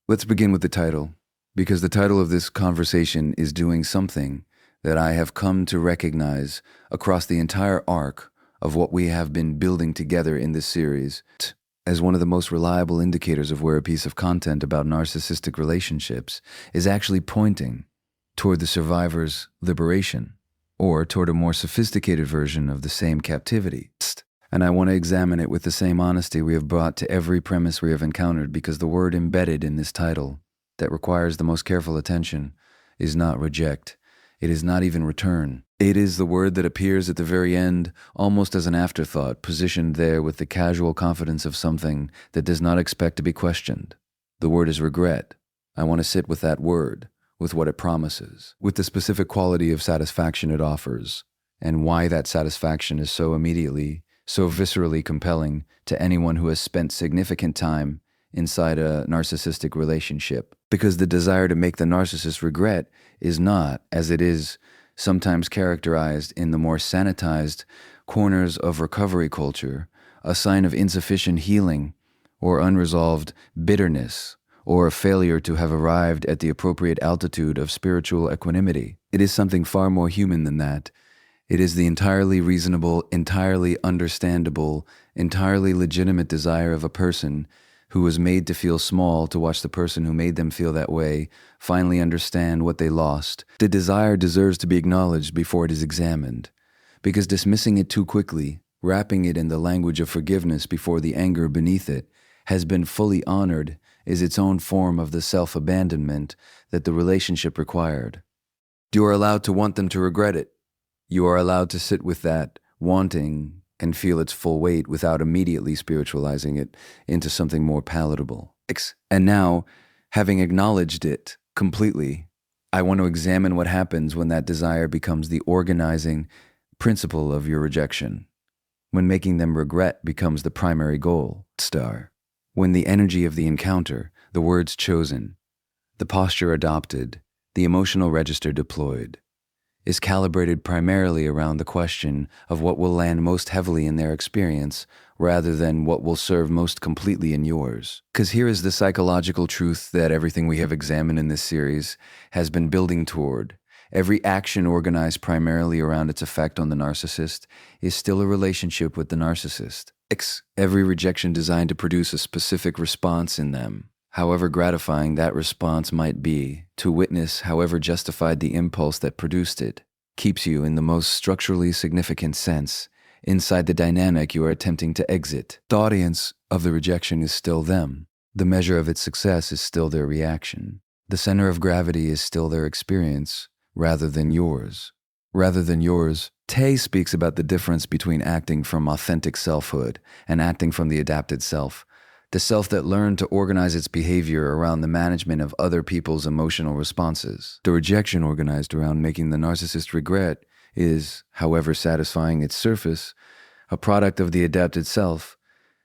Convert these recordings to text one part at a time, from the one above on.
Let's begin with the title, because the title of this conversation is doing something that I have come to recognize across the entire arc of what we have been building together in this series as one of the most reliable indicators of where a piece of content about narcissistic relationships is actually pointing toward the survivor's liberation or toward a more sophisticated version of the same captivity. And I want to examine it with the same honesty we have brought to every premise we have encountered, because the word embedded in this title that requires the most careful attention is not reject. It is not even return. It is the word that appears at the very end, almost as an afterthought, positioned there with the casual confidence of something that does not expect to be questioned. The word is regret. I want to sit with that word, with what it promises, with the specific quality of satisfaction it offers, and why that satisfaction is so immediately, so viscerally compelling to anyone who has spent significant time inside a narcissistic relationship. Because the desire to make the narcissist regret is not, as it is sometimes characterized in the more sanitized corners of recovery culture, a sign of insufficient healing or unresolved bitterness or a failure to have arrived at the appropriate altitude of spiritual equanimity. It is something far more human than that. It is the entirely reasonable, entirely understandable, entirely legitimate desire of a person who was made to feel small to watch the person who made them feel that way finally understand what they lost. The desire deserves to be acknowledged before it is examined, because dismissing it too quickly, wrapping it in the language of forgiveness before the anger beneath it, has been fully honored, is its own form of the self-abandonment that the relationship required. You are allowed to want them to regret it. You are allowed to sit with that wanting and feel its full weight without immediately spiritualizing it into something more palatable. And now, having acknowledged it completely, I want to examine what happens when that desire becomes the organizing principle of your rejection, when making them regret becomes the primary goal, when the energy of the encounter, the words chosen, the posture adopted, the emotional register deployed, is calibrated primarily around the question of what will land most heavily in their experience rather than what will serve most completely in yours. Because here is the psychological truth that everything we have examined in this series has been building toward. Every action organized primarily around its effect on the narcissist is still a relationship with the narcissist. Every rejection designed to produce a specific response in them, however gratifying that response might be, to witness however justified the impulse that produced it, keeps you in the most structurally significant sense inside the dynamic you are attempting to exit. The audience of the rejection is still them. The measure of its success is still their reaction. The center of gravity is still their experience rather than yours. Tay speaks about the difference between acting from authentic selfhood and acting from the adapted self. The self that learned to organize its behavior around the management of other people's emotional responses. The rejection organized around making the narcissist regret is, however satisfying its surface, a product of the adapted self.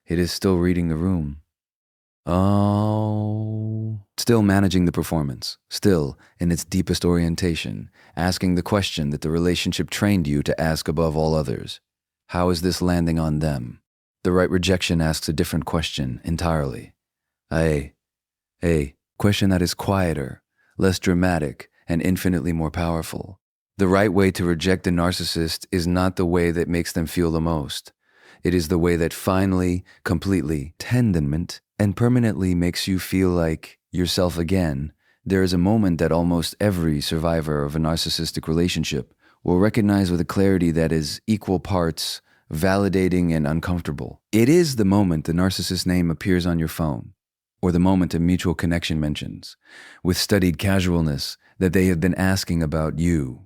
It is still reading the room. Still managing the performance, still, in its deepest orientation, asking the question that the relationship trained you to ask above all others. How is this landing on them? The right rejection asks a different question entirely. A question that is quieter, less dramatic, and infinitely more powerful. The right way to reject a narcissist is not the way that makes them feel the most. It is the way that finally, completely, tenderment, and permanently makes you feel like yourself again. There is a moment that almost every survivor of a narcissistic relationship will recognize with a clarity that is equal parts validating and uncomfortable. It is the moment the narcissist's name appears on your phone, or the moment a mutual connection mentions, with studied casualness, that they have been asking about you,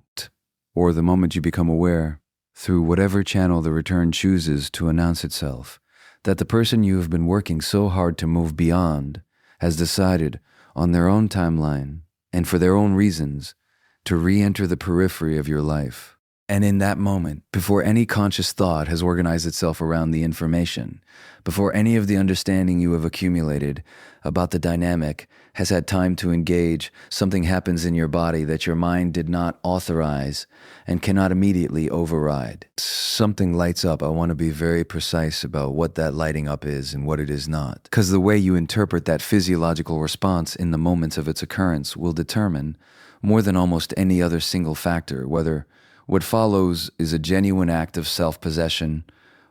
or the moment you become aware, through whatever channel the return chooses to announce itself, that the person you have been working so hard to move beyond has decided, on their own timeline, and for their own reasons, to re-enter the periphery of your life. And in that moment, before any conscious thought has organized itself around the information, before any of the understanding you have accumulated about the dynamic has had time to engage, something happens in your body that your mind did not authorize and cannot immediately override. Something lights up. I want to be very precise about what that lighting up is and what it is not. Because the way you interpret that physiological response in the moments of its occurrence will determine, more than almost any other single factor, whether what follows is a genuine act of self-possession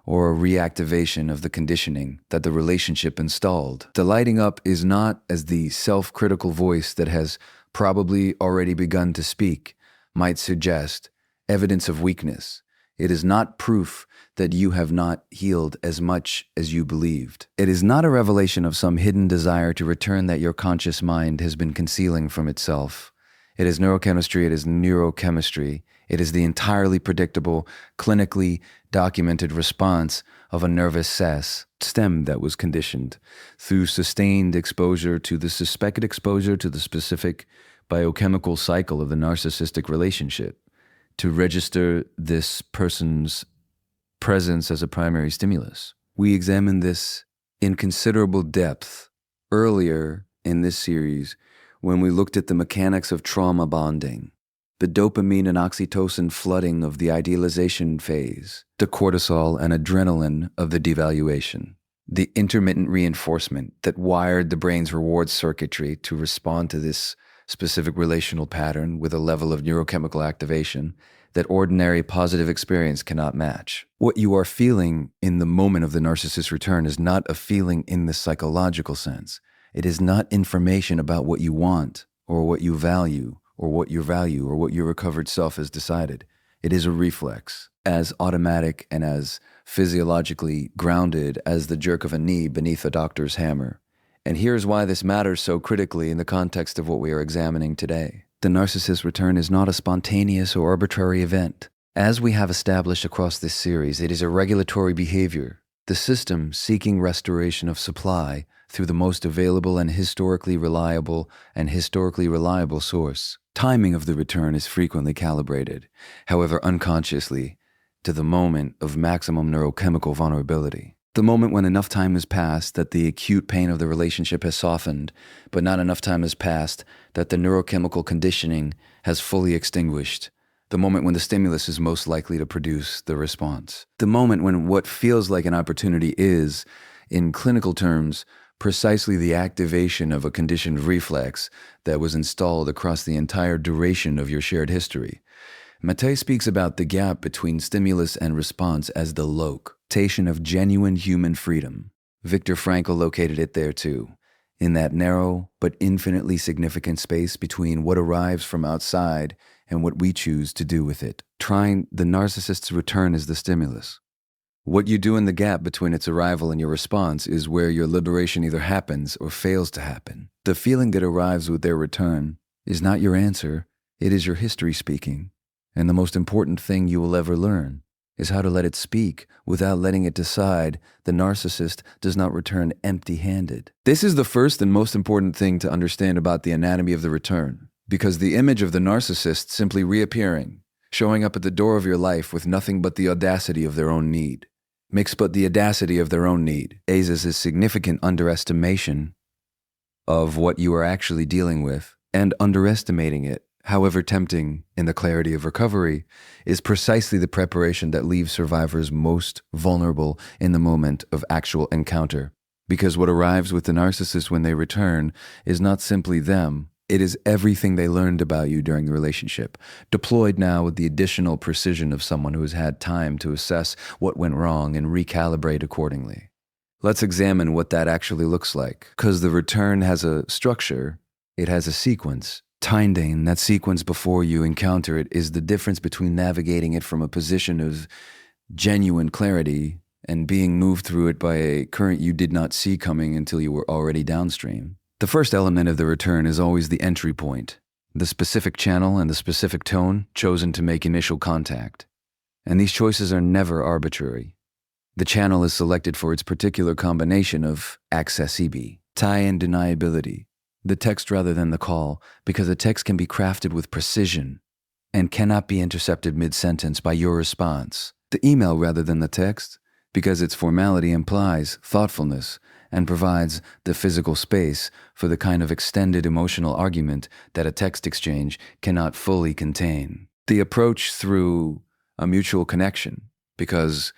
or a reactivation of the conditioning that the relationship installed. The lighting up is not, as the self-critical voice that has probably already begun to speak might suggest, evidence of weakness. It is not proof that you have not healed as much as you believed. It is not a revelation of some hidden desire to return that your conscious mind has been concealing from itself. It is neurochemistry, it is neurochemistry. It is the entirely predictable, clinically documented response of a nervous stem that was conditioned through sustained exposure to the suspected exposure to the specific biochemical cycle of the narcissistic relationship to register this person's presence as a primary stimulus. We examined this in considerable depth earlier in this series when we looked at the mechanics of trauma bonding, the dopamine and oxytocin flooding of the idealization phase, the cortisol and adrenaline of the devaluation, the intermittent reinforcement that wired the brain's reward circuitry to respond to this specific relational pattern with a level of neurochemical activation that ordinary positive experience cannot match. What you are feeling in the moment of the narcissist's return is not a feeling in the psychological sense. It is not information about what you want or what you value or what your recovered self has decided. It is a reflex, as automatic and as physiologically grounded as the jerk of a knee beneath a doctor's hammer. And here's why this matters so critically in the context of what we are examining today. The narcissist's return is not a spontaneous or arbitrary event. As we have established across this series, it is a regulatory behavior, the system seeking restoration of supply through the most available and historically reliable source. Timing of the return is frequently calibrated, however unconsciously, to the moment of maximum neurochemical vulnerability. The moment when enough time has passed that the acute pain of the relationship has softened, but not enough time has passed that the neurochemical conditioning has fully extinguished. The moment when the stimulus is most likely to produce the response. The moment when what feels like an opportunity is, in clinical terms, precisely the activation of a conditioned reflex that was installed across the entire duration of your shared history. Mattei speaks about the gap between stimulus and response as the location of genuine human freedom. Viktor Frankl located it there too, in that narrow but infinitely significant space between what arrives from outside and what we choose to do with it. Trying the narcissist's return as the stimulus. What you do in the gap between its arrival and your response is where your liberation either happens or fails to happen. The feeling that arrives with their return is not your answer, it is your history speaking. And the most important thing you will ever learn is how to let it speak without letting it decide. The narcissist does not return empty-handed. This is the first and most important thing to understand about the anatomy of the return, because the image of the narcissist simply reappearing, showing up at the door of your life with nothing but the audacity of their own need, aises a significant underestimation of what you are actually dealing with, and underestimating it, however tempting in the clarity of recovery, is precisely the preparation that leaves survivors most vulnerable in the moment of actual encounter. Because what arrives with the narcissist when they return is not simply them, it is everything they learned about you during the relationship, deployed now with the additional precision of someone who has had time to assess what went wrong and recalibrate accordingly. Let's examine what that actually looks like, because the return has a structure, it has a sequence. Tinding, that sequence before you encounter it, is the difference between navigating it from a position of genuine clarity and being moved through it by a current you did not see coming until you were already downstream. The first element of the return is always the entry point, the specific channel and the specific tone chosen to make initial contact. And these choices are never arbitrary. The channel is selected for its particular combination of accessibility, tie and deniability, the text rather than the call, because a text can be crafted with precision, and cannot be intercepted mid-sentence by your response, the email rather than the text, because its formality implies thoughtfulness and provides the physical space for the kind of extended emotional argument that a text exchange cannot fully contain. The approach through a mutual connection, because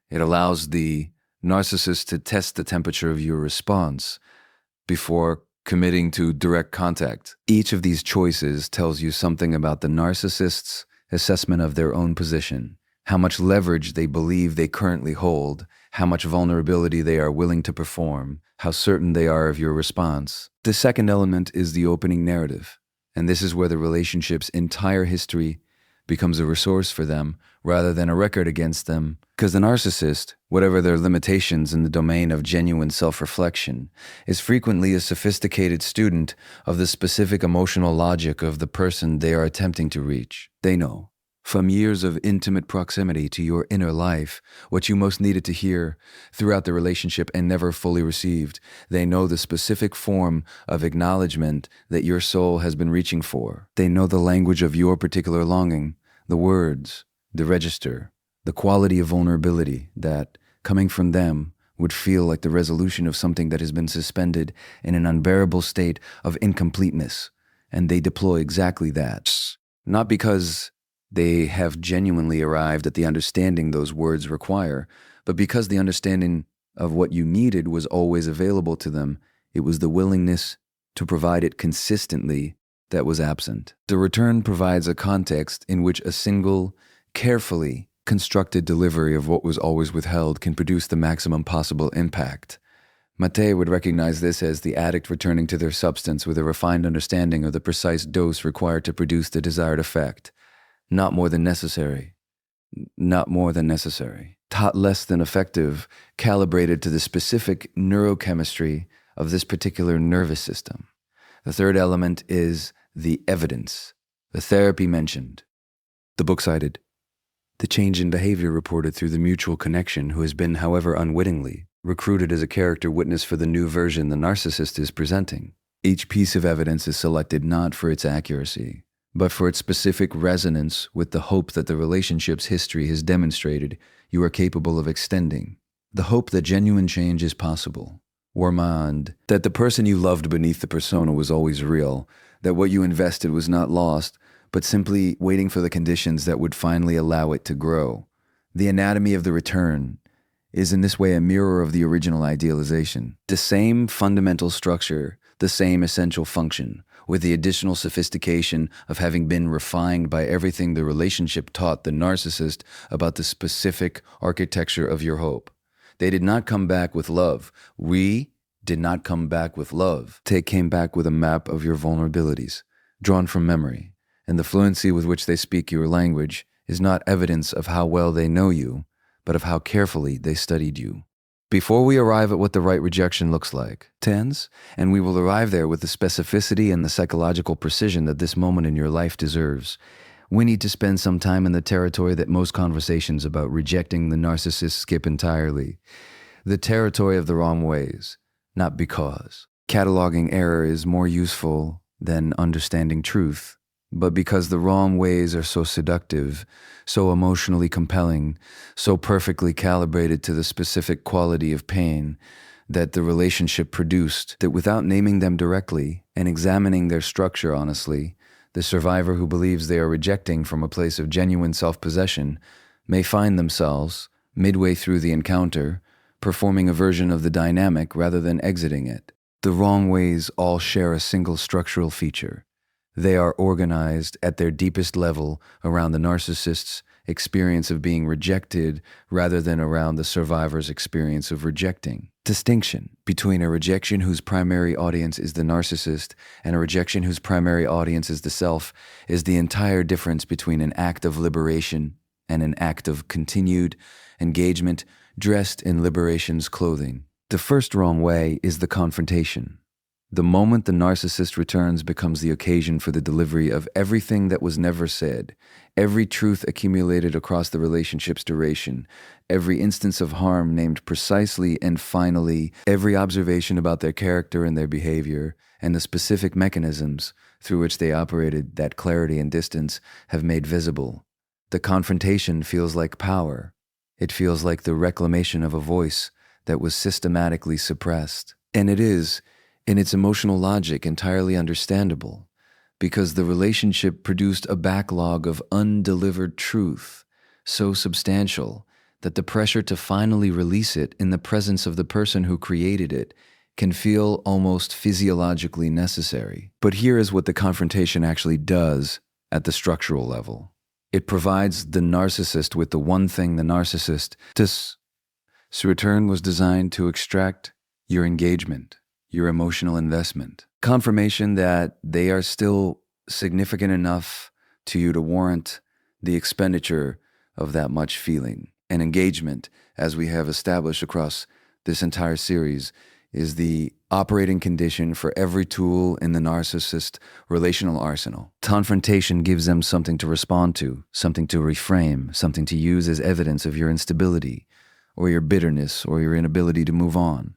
it allows the narcissist to test the temperature of your response before committing to direct contact. Each of these choices tells you something about the narcissist's assessment of their own position, how much leverage they believe they currently hold, how much vulnerability they are willing to perform, how certain they are of your response. The second element is the opening narrative, and this is where the relationship's entire history becomes a resource for them rather than a record against them. Because the narcissist, whatever their limitations in the domain of genuine self-reflection, is frequently a sophisticated student of the specific emotional logic of the person they are attempting to reach. They know, from years of intimate proximity to your inner life, what you most needed to hear throughout the relationship and never fully received. They know the specific form of acknowledgement that your soul has been reaching for. They know the language of your particular longing, the words, the register, the quality of vulnerability that, coming from them, would feel like the resolution of something that has been suspended in an unbearable state of incompleteness. And they deploy exactly that. Not because they have genuinely arrived at the understanding those words require, but because the understanding of what you needed was always available to them. It was the willingness to provide it consistently that was absent. The return provides a context in which a single, carefully constructed delivery of what was always withheld can produce the maximum possible impact. Mate would recognize this as the addict returning to their substance with a refined understanding of the precise dose required to produce the desired effect. Not more than necessary. Not more than necessary. Not less than effective, calibrated to the specific neurochemistry of this particular nervous system. The third element is the evidence, the therapy mentioned. The book cited, the change in behavior reported through the mutual connection who has been, however unwittingly, recruited as a character witness for the new version the narcissist is presenting. Each piece of evidence is selected not for its accuracy, but for its specific resonance with the hope that the relationship's history has demonstrated you are capable of extending. The hope that genuine change is possible. Warmand, that the person you loved beneath the persona was always real, that what you invested was not lost, but simply waiting for the conditions that would finally allow it to grow. The anatomy of the return is in this way a mirror of the original idealization. The same fundamental structure, the same essential function, with the additional sophistication of having been refined by everything the relationship taught the narcissist about the specific architecture of your hope. They did not come back with love. We did not come back with love. They came back with a map of your vulnerabilities, drawn from memory, and the fluency with which they speak your language is not evidence of how well they know you, but of how carefully they studied you. Before we arrive at what the right rejection looks like, and we will arrive there with the specificity and the psychological precision that this moment in your life deserves, we need to spend some time in the territory that most conversations about rejecting the narcissist skip entirely. The territory of the wrong ways, not because. Cataloging error is more useful than understanding truth, but because the wrong ways are so seductive, so emotionally compelling, so perfectly calibrated to the specific quality of pain that the relationship produced, that without naming them directly and examining their structure honestly, the survivor who believes they are rejecting from a place of genuine self-possession may find themselves, midway through the encounter, performing a version of the dynamic rather than exiting it. The wrong ways all share a single structural feature. They are organized at their deepest level around the narcissist's experience of being rejected rather than around the survivor's experience of rejecting. Distinction between a rejection whose primary audience is the narcissist and a rejection whose primary audience is the self is the entire difference between an act of liberation and an act of continued engagement dressed in liberation's clothing. The first wrong way is the confrontation. The moment the narcissist returns becomes the occasion for the delivery of everything that was never said, every truth accumulated across the relationship's duration, every instance of harm named precisely and finally, every observation about their character and their behavior, and the specific mechanisms through which they operated that clarity and distance have made visible. The confrontation feels like power. It feels like the reclamation of a voice that was systematically suppressed. And it is, in its emotional logic, entirely understandable, because the relationship produced a backlog of undelivered truth so substantial that the pressure to finally release it in the presence of the person who created it can feel almost physiologically necessary. But here is what the confrontation actually does at the structural level. It provides the narcissist with the one thing the narcissist this return was designed to extract: your engagement, your emotional investment. Confirmation that they are still significant enough to you to warrant the expenditure of that much feeling. And engagement, as we have established across this entire series, is the operating condition for every tool in the narcissist relational arsenal. Confrontation gives them something to respond to, something to reframe, something to use as evidence of your instability, or your bitterness, or your inability to move on.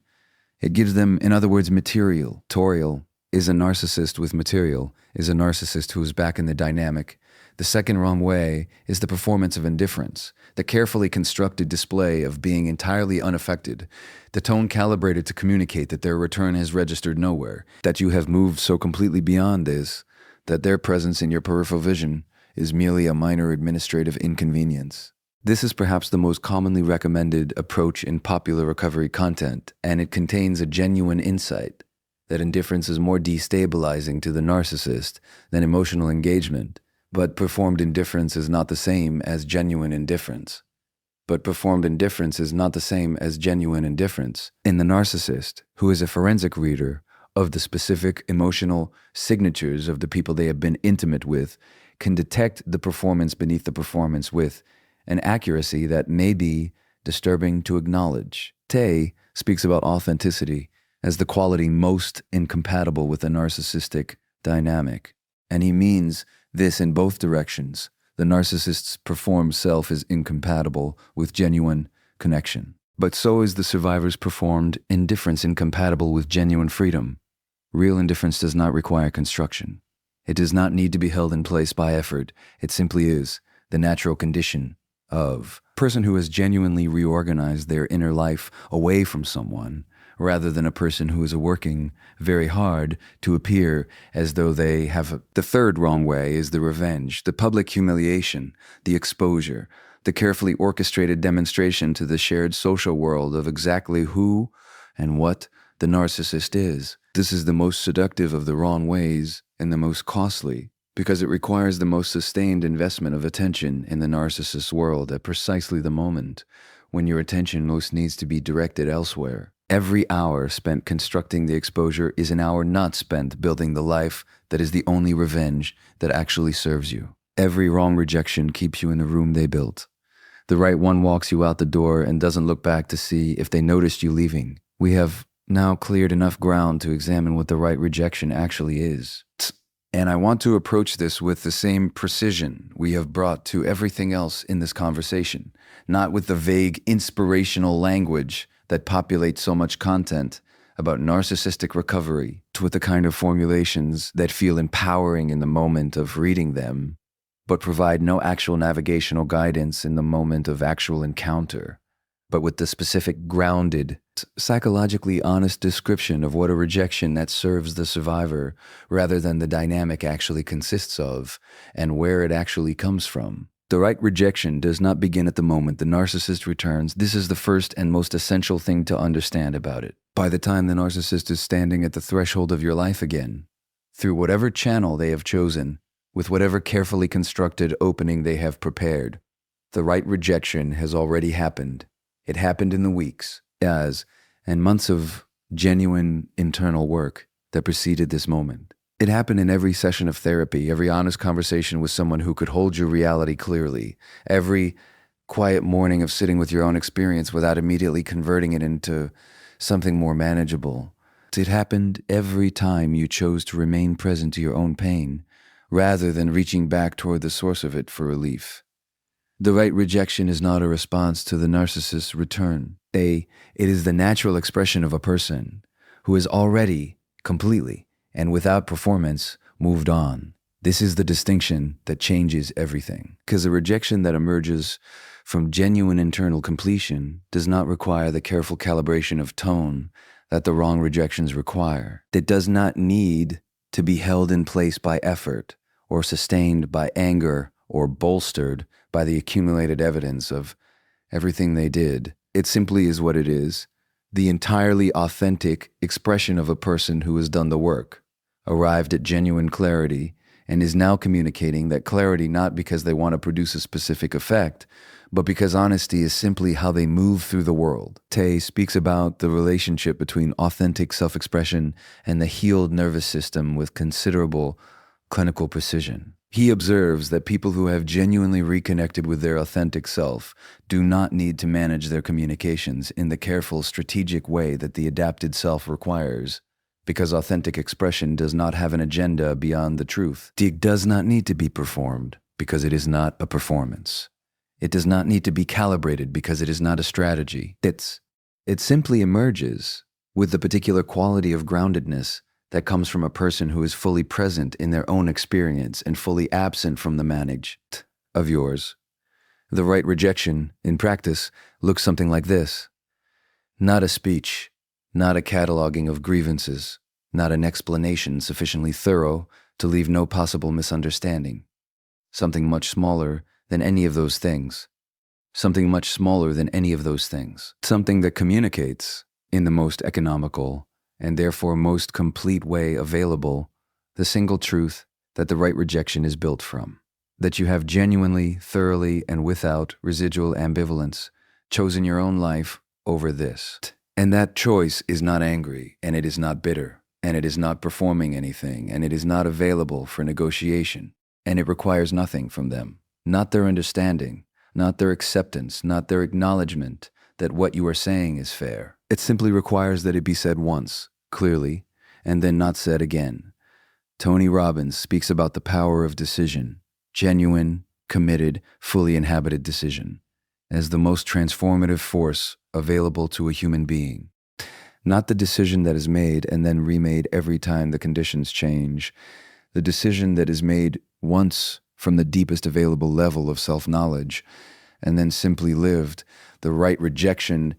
It gives them, in other words, material. Toriel is a narcissist with material, is a narcissist who is back in the dynamic. The second wrong way is the performance of indifference, the carefully constructed display of being entirely unaffected, the tone calibrated to communicate that their return has registered nowhere, that you have moved so completely beyond this, that their presence in your peripheral vision is merely a minor administrative inconvenience. This is perhaps the most commonly recommended approach in popular recovery content, and it contains a genuine insight that indifference is more destabilizing to the narcissist than emotional engagement. But performed indifference is not the same as genuine indifference. In the narcissist, who is a forensic reader of the specific emotional signatures of the people they have been intimate with, can detect the performance beneath the performance with an accuracy that may be disturbing to acknowledge. Tay speaks about authenticity as the quality most incompatible with the narcissistic dynamic, and he means this in both directions. The narcissist's performed self is incompatible with genuine connection. But so is the survivor's performed indifference incompatible with genuine freedom. Real indifference does not require construction. It does not need to be held in place by effort. It simply is the natural condition of a person who has genuinely reorganized their inner life away from someone, rather than a person who is working very hard to appear as though they have. The third wrong way is the revenge, the public humiliation, the exposure, the carefully orchestrated demonstration to the shared social world of exactly who and what the narcissist is. This is the most seductive of the wrong ways and the most costly, because it requires the most sustained investment of attention in the narcissist's world at precisely the moment when your attention most needs to be directed elsewhere. Every hour spent constructing the exposure is an hour not spent building the life that is the only revenge that actually serves you. Every wrong rejection keeps you in the room they built. The right one walks you out the door and doesn't look back to see if they noticed you leaving. We have now cleared enough ground to examine what the right rejection actually is. And I want to approach this with the same precision we have brought to everything else in this conversation, not with the vague inspirational language that populates so much content about narcissistic recovery, with the kind of formulations that feel empowering in the moment of reading them, but provide no actual navigational guidance in the moment of actual encounter, but with the specific, grounded, psychologically honest description of what a rejection that serves the survivor, rather than the dynamic actually consists of, and where it actually comes from. The right rejection does not begin at the moment the narcissist returns. This is the first and most essential thing to understand about it. By the time the narcissist is standing at the threshold of your life again, through whatever channel they have chosen, with whatever carefully constructed opening they have prepared, the right rejection has already happened. It happened in the weeks, and months of genuine internal work that preceded this moment. It happened in every session of therapy, every honest conversation with someone who could hold your reality clearly, every quiet morning of sitting with your own experience without immediately converting it into something more manageable. It happened every time you chose to remain present to your own pain, rather than reaching back toward the source of it for relief. The right rejection is not a response to the narcissist's return. It is the natural expression of a person who is already completely and without performance, moved on. This is the distinction that changes everything. Because a rejection that emerges from genuine internal completion does not require the careful calibration of tone that the wrong rejections require. It does not need to be held in place by effort or sustained by anger or bolstered by the accumulated evidence of everything they did. It simply is what it is, the entirely authentic expression of a person who has done the work, arrived at genuine clarity, and is now communicating that clarity not because they want to produce a specific effect, but because honesty is simply how they move through the world. Tay speaks about the relationship between authentic self-expression and the healed nervous system with considerable clinical precision. He observes that people who have genuinely reconnected with their authentic self do not need to manage their communications in the careful, strategic way that the adapted self requires, because authentic expression does not have an agenda beyond the truth. It does not need to be performed because it is not a performance. It does not need to be calibrated because it is not a strategy. It simply emerges with the particular quality of groundedness that comes from a person who is fully present in their own experience and fully absent from the managed of yours. The right rejection, in practice, looks something like this. Not a speech, not a cataloging of grievances, not an explanation sufficiently thorough to leave no possible misunderstanding. Something much smaller than any of those things. Something much smaller than any of those things. Something that communicates, in the most economical and therefore most complete way available, the single truth that the right rejection is built from. That you have genuinely, thoroughly, and without residual ambivalence chosen your own life over this. And that choice is not angry, and it is not bitter, and it is not performing anything, and it is not available for negotiation, and it requires nothing from them. Not their understanding, not their acceptance, not their acknowledgement that what you are saying is fair. It simply requires that it be said once, clearly, and then not said again. Tony Robbins speaks about the power of decision, genuine, committed, fully inhabited decision, as the most transformative force available to a human being. Not the decision that is made and then remade every time the conditions change. The decision that is made once from the deepest available level of self-knowledge and then simply lived. The right rejection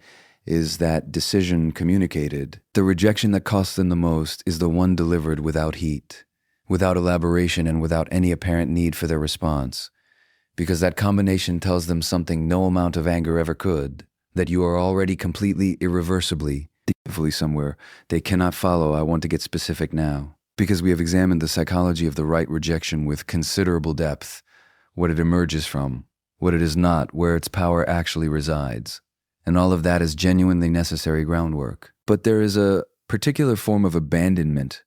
is that decision communicated. The rejection that costs them the most is the one delivered without heat, without elaboration, and without any apparent need for their response. Because that combination tells them something no amount of anger ever could, that you are already completely, irreversibly, deeply somewhere. They cannot follow. I want to get specific now. Because we have examined the psychology of the right rejection with considerable depth, what it emerges from, what it is not, where its power actually resides. And all of that is genuinely necessary groundwork. But there is a particular form of abandonment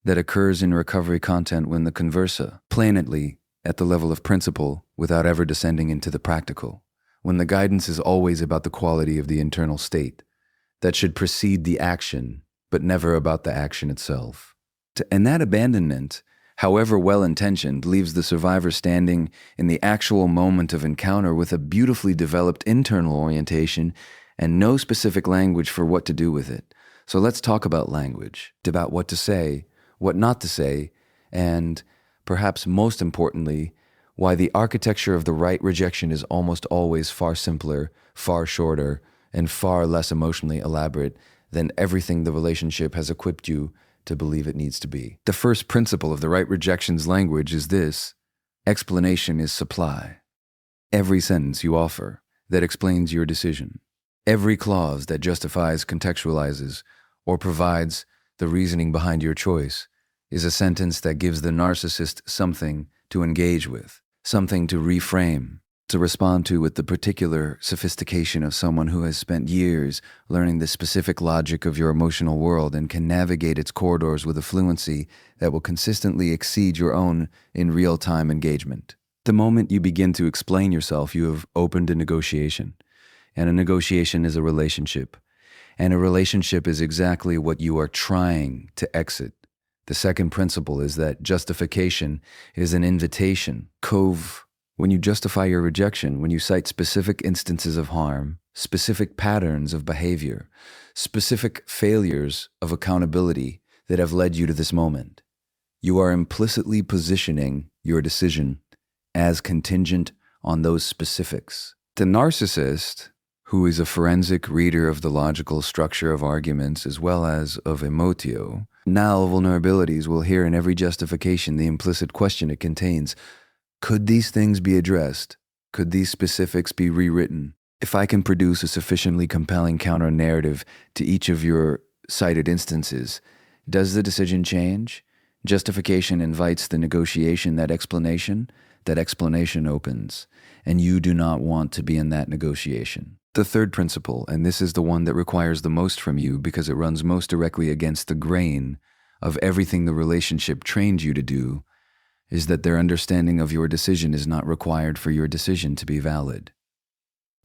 that occurs in recovery content when the conversa, planetly, at the level of principle, without ever descending into the practical, when the guidance is always about the quality of the internal state, that should precede the action, but never about the action itself. And that abandonment, however well-intentioned, leaves the survivor standing in the actual moment of encounter with a beautifully developed internal orientation and no specific language for what to do with it. So let's talk about language, about what to say, what not to say, and perhaps most importantly, why the architecture of the right rejection is almost always far simpler, far shorter, and far less emotionally elaborate than everything the relationship has equipped you to believe it needs to be. The first principle of the right rejection's language is this: explanation is supply. Every sentence you offer that explains your decision, every clause that justifies, contextualizes, or provides the reasoning behind your choice is a sentence that gives the narcissist something to engage with, something to reframe, to respond to with the particular sophistication of someone who has spent years learning the specific logic of your emotional world and can navigate its corridors with a fluency that will consistently exceed your own in real-time engagement. The moment you begin to explain yourself, you have opened a negotiation. And a negotiation is a relationship. And a relationship is exactly what you are trying to exit. The second principle is that justification is an invitation. When you justify your rejection, when you cite specific instances of harm, specific patterns of behavior, specific failures of accountability that have led you to this moment. You are implicitly positioning your decision as contingent on those specifics. The narcissist, who is a forensic reader of the logical structure of arguments as well as of emotio, now vulnerabilities will hear in every justification the implicit question it contains. Could these things be addressed? Could these specifics be rewritten? If I can produce a sufficiently compelling counter-narrative to each of your cited instances, does the decision change? Justification invites the negotiation, that explanation opens, and you do not want to be in that negotiation. The third principle, and this is the one that requires the most from you because it runs most directly against the grain of everything the relationship trained you to do, is that their understanding of your decision is not required for your decision to be valid.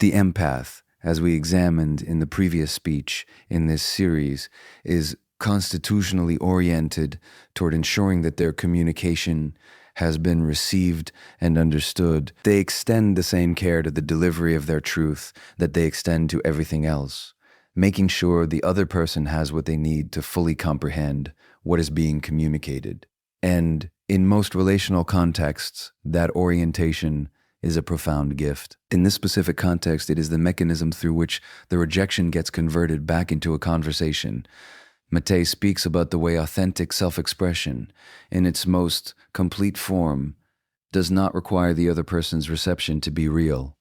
The empath, as we examined in the previous speech in this series, is constitutionally oriented toward ensuring that their communication has been received and understood. They extend the same care to the delivery of their truth that they extend to everything else, making sure the other person has what they need to fully comprehend what is being communicated. And in most relational contexts, that orientation is a profound gift. In this specific context, it is the mechanism through which the rejection gets converted back into a conversation. Mattei speaks about the way authentic self-expression, in its most complete form, does not require the other person's reception to be real.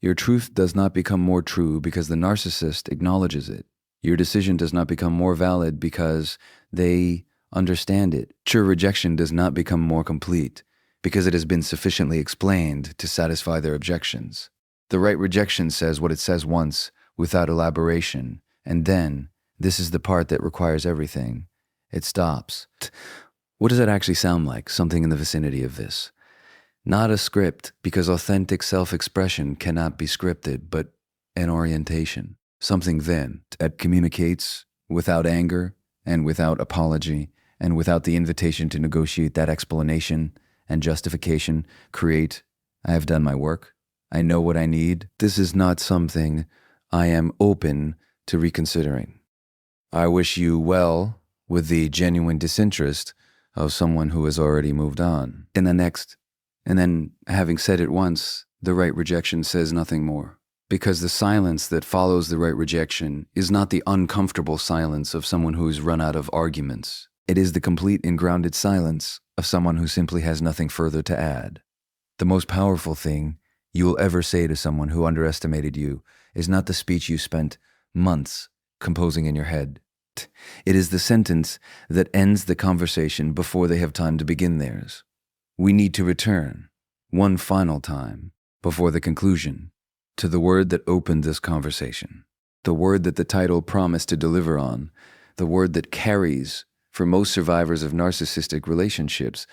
Your truth does not become more true because the narcissist acknowledges it. Your decision does not become more valid because they understand it. True rejection does not become more complete because it has been sufficiently explained to satisfy their objections. The right rejection says what it says once, without elaboration, and then, this is the part that requires everything, it stops. What does that actually sound like? Something in the vicinity of this. Not a script, because authentic self-expression cannot be scripted, but an orientation. Something then that communicates without anger and without apology and without the invitation to negotiate that explanation and justification. Create, I have done my work. I know what I need. This is not something I am open to reconsidering. I wish you well with the genuine disinterest of someone who has already moved on. And then having said it once, the right rejection says nothing more. Because the silence that follows the right rejection is not the uncomfortable silence of someone who has run out of arguments. It is the complete and grounded silence of someone who simply has nothing further to add. The most powerful thing you will ever say to someone who underestimated you is not the speech you spent months composing in your head. It is the sentence that ends the conversation before they have time to begin theirs. We need to return, one final time, before the conclusion, to the word that opened this conversation, the word that the title promised to deliver on, the word that carries, for most survivors of narcissistic relationships,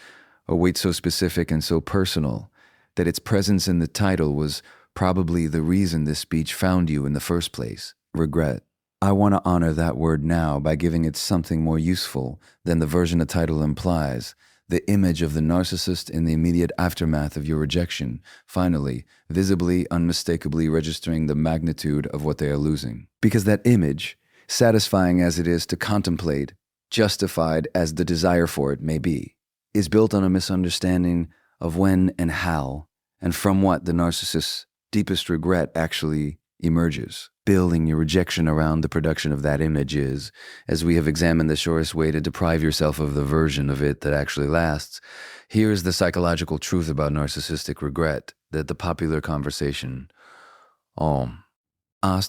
a weight so specific and so personal that its presence in the title was probably the reason this speech found you in the first place: regret. I want to honor that word now by giving it something more useful than the version the title implies: the image of the narcissist in the immediate aftermath of your rejection, finally, visibly, unmistakably registering the magnitude of what they are losing. Because that image, satisfying as it is to contemplate, justified as the desire for it may be, is built on a misunderstanding of when and how, and from what the narcissist's deepest regret actually emerges. Building your rejection around the production of that image is, as we have examined, the surest way to deprive yourself of the version of it that actually lasts. Here is the psychological truth about narcissistic regret that the popular conversation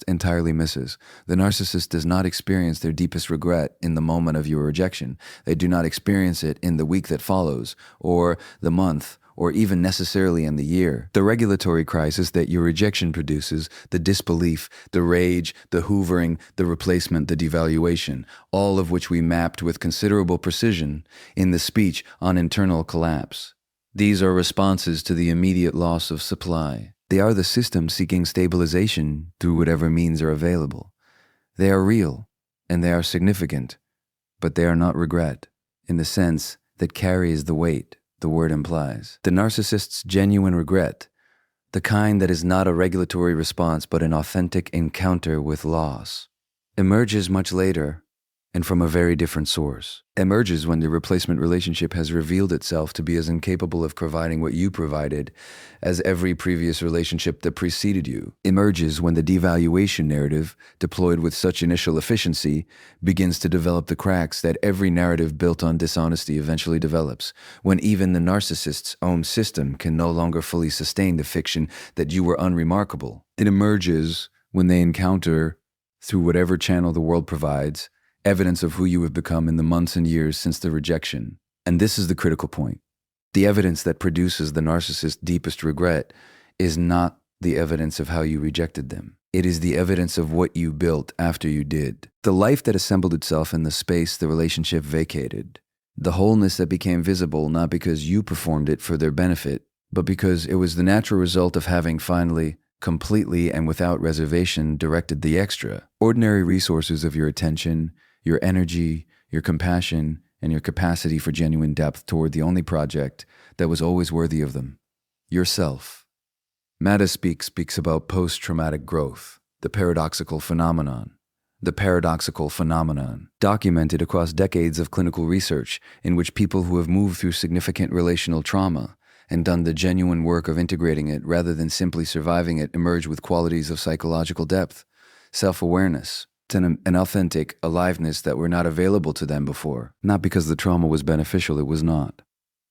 entirely misses. The narcissist does not experience their deepest regret in the moment of your rejection. They do not experience it in the week that follows, or the month, or even necessarily in the year. The regulatory crisis that your rejection produces, the disbelief, the rage, the hoovering, the replacement, the devaluation, all of which we mapped with considerable precision in the speech on internal collapse. These are responses to the immediate loss of supply. They are the system seeking stabilization through whatever means are available. They are real, and they are significant, but they are not regret, in the sense that carries the weight the word implies. The narcissist's genuine regret, the kind that is not a regulatory response but an authentic encounter with loss, emerges much later, and from a very different source. Emerges when the replacement relationship has revealed itself to be as incapable of providing what you provided as every previous relationship that preceded you. Emerges when the devaluation narrative, deployed with such initial efficiency, begins to develop the cracks that every narrative built on dishonesty eventually develops, when even the narcissist's own system can no longer fully sustain the fiction that you were unremarkable. It emerges when they encounter, through whatever channel the world provides, evidence of who you have become in the months and years since the rejection. And this is the critical point. The evidence that produces the narcissist's deepest regret is not the evidence of how you rejected them. It is the evidence of what you built after you did. The life that assembled itself in the space the relationship vacated. The wholeness that became visible not because you performed it for their benefit, but because it was the natural result of having finally, completely and without reservation, directed the extra, ordinary resources of your attention, your energy, your compassion, and your capacity for genuine depth toward the only project that was always worthy of them, yourself. Mata speaks about post-traumatic growth, the paradoxical phenomenon, documented across decades of clinical research in which people who have moved through significant relational trauma and done the genuine work of integrating it rather than simply surviving it emerge with qualities of psychological depth, self-awareness, and an authentic aliveness that were not available to them before. Not because the trauma was beneficial, it was not,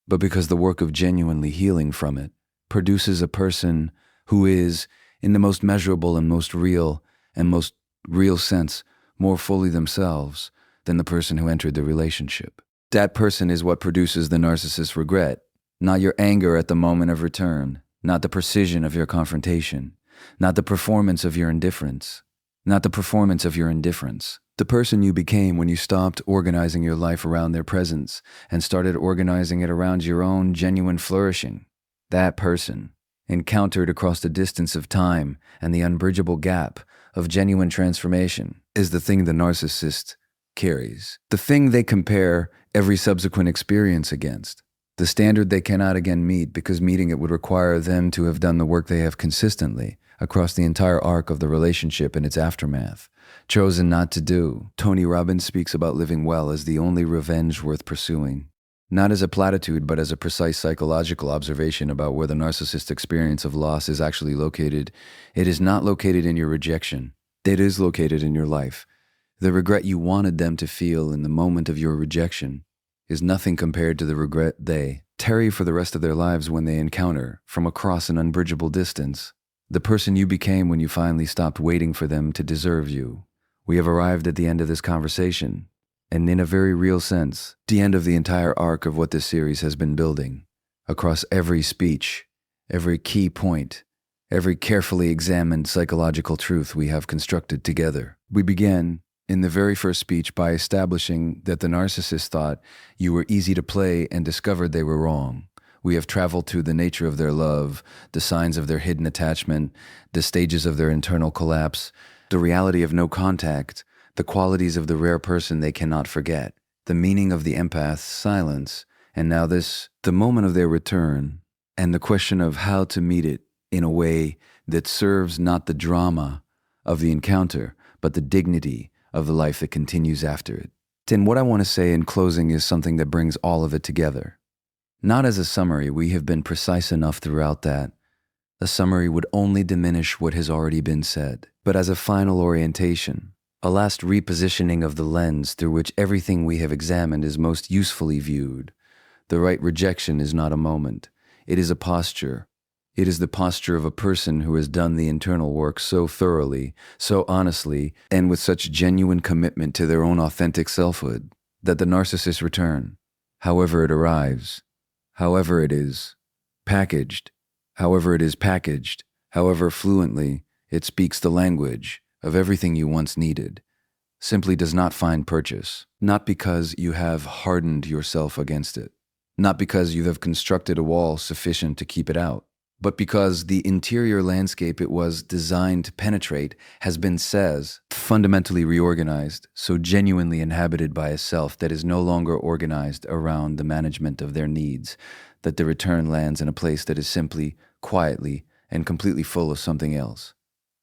but because the work of genuinely healing from it produces a person who is, in the most measurable and most real sense, more fully themselves than the person who entered the relationship. That person is what produces the narcissist's regret, not your anger at the moment of return, not the precision of your confrontation, not the performance of your indifference. The person you became when you stopped organizing your life around their presence and started organizing it around your own genuine flourishing. That person, encountered across the distance of time and the unbridgeable gap of genuine transformation, is the thing the narcissist carries. The thing they compare every subsequent experience against. The standard they cannot again meet because meeting it would require them to have done the work they have consistently, across the entire arc of the relationship and its aftermath, chosen not to do. Tony Robbins speaks about living well as the only revenge worth pursuing. Not as a platitude, but as a precise psychological observation about where the narcissist's experience of loss is actually located. It is not located in your rejection. It is located in your life. The regret you wanted them to feel in the moment of your rejection is nothing compared to the regret they tarry for the rest of their lives when they encounter, from across an unbridgeable distance, the person you became when you finally stopped waiting for them to deserve you. We have arrived at the end of this conversation, and in a very real sense, the end of the entire arc of what this series has been building. Across every speech, every key point, every carefully examined psychological truth we have constructed together. We began in the very first speech by establishing that the narcissist thought you were easy to play and discovered they were wrong. We have traveled through the nature of their love, the signs of their hidden attachment, the stages of their internal collapse, the reality of no contact, the qualities of the rare person they cannot forget, the meaning of the empath's silence, and now the moment of their return, and the question of how to meet it in a way that serves not the drama of the encounter, but the dignity of the life that continues after it. And what I want to say in closing is something that brings all of it together. Not as a summary, we have been precise enough throughout that a summary would only diminish what has already been said, but as a final orientation, a last repositioning of the lens through which everything we have examined is most usefully viewed. The right rejection is not a moment. It is a posture. It is the posture of a person who has done the internal work so thoroughly, so honestly, and with such genuine commitment to their own authentic selfhood, that the narcissist's return, however it arrives, however it is packaged, however fluently it speaks the language of everything you once needed, simply does not find purchase, not because you have hardened yourself against it, not because you have constructed a wall sufficient to keep it out, but because the interior landscape it was designed to penetrate has been fundamentally reorganized, so genuinely inhabited by a self that is no longer organized around the management of their needs, that the return lands in a place that is simply, quietly, and completely full of something else,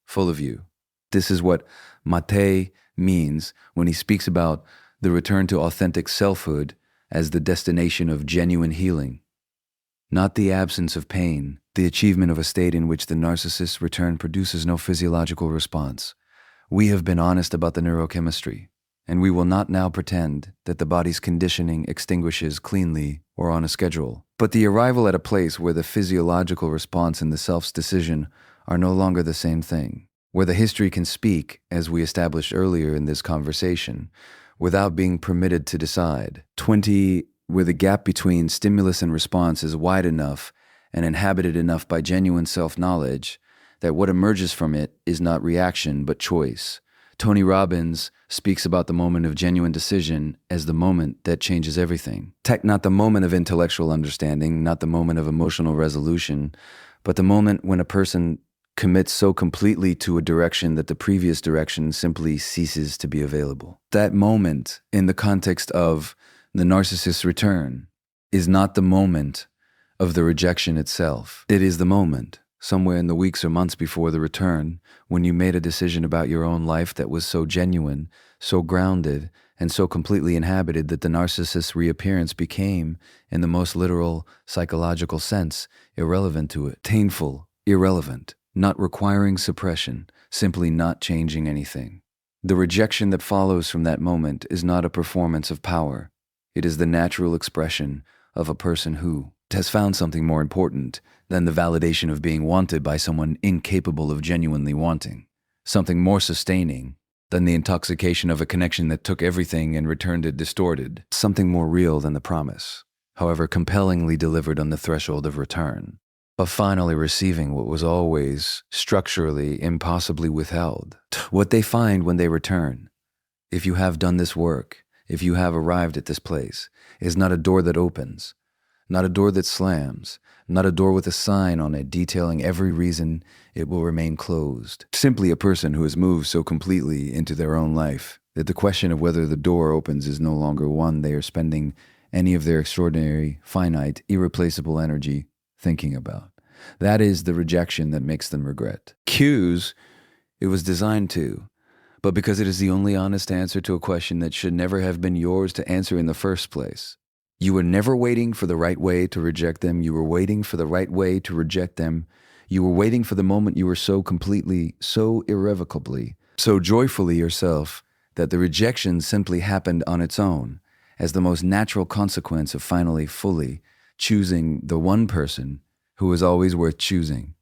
full of you. This is what Mate means when he speaks about the return to authentic selfhood as the destination of genuine healing. Not the absence of pain, the achievement of a state in which the narcissist's return produces no physiological response. We have been honest about the neurochemistry, and we will not now pretend that the body's conditioning extinguishes cleanly or on a schedule. But the arrival at a place where the physiological response and the self's decision are no longer the same thing, where the history can speak, as we established earlier in this conversation, without being permitted to decide. 20, where the gap between stimulus and response is wide enough and inhabited enough by genuine self-knowledge that what emerges from it is not reaction but choice. Tony Robbins speaks about the moment of genuine decision as the moment that changes everything. Not the moment of intellectual understanding, not the moment of emotional resolution, but the moment when a person commits so completely to a direction that the previous direction simply ceases to be available. That moment, in the context of the narcissist's return, is not the moment of the rejection itself. It is the moment, somewhere in the weeks or months before the return, when you made a decision about your own life that was so genuine, so grounded, and so completely inhabited that the narcissist's reappearance became, in the most literal psychological sense, irrelevant to it. Painful, irrelevant, not requiring suppression, simply not changing anything. The rejection that follows from that moment is not a performance of power. It is the natural expression of a person who has found something more important than the validation of being wanted by someone incapable of genuinely wanting, something more sustaining than the intoxication of a connection that took everything and returned it distorted, something more real than the promise, however compellingly delivered on the threshold of return, of finally receiving what was always structurally impossibly withheld. What they find when they return, if you have done this work, if you have arrived at this place, is not a door that opens, not a door that slams, not a door with a sign on it detailing every reason it will remain closed. Simply a person who has moved so completely into their own life that the question of whether the door opens is no longer one they are spending any of their extraordinary, finite, irreplaceable energy thinking about. That is the rejection that makes them regret. Cues, it was designed to, but because it is the only honest answer to a question that should never have been yours to answer in the first place. You were never waiting for the right way to reject them. You were waiting for the right way to reject them. You were waiting for the moment you were so completely, so irrevocably, so joyfully yourself that the rejection simply happened on its own as the most natural consequence of finally fully choosing the one person who was always worth choosing.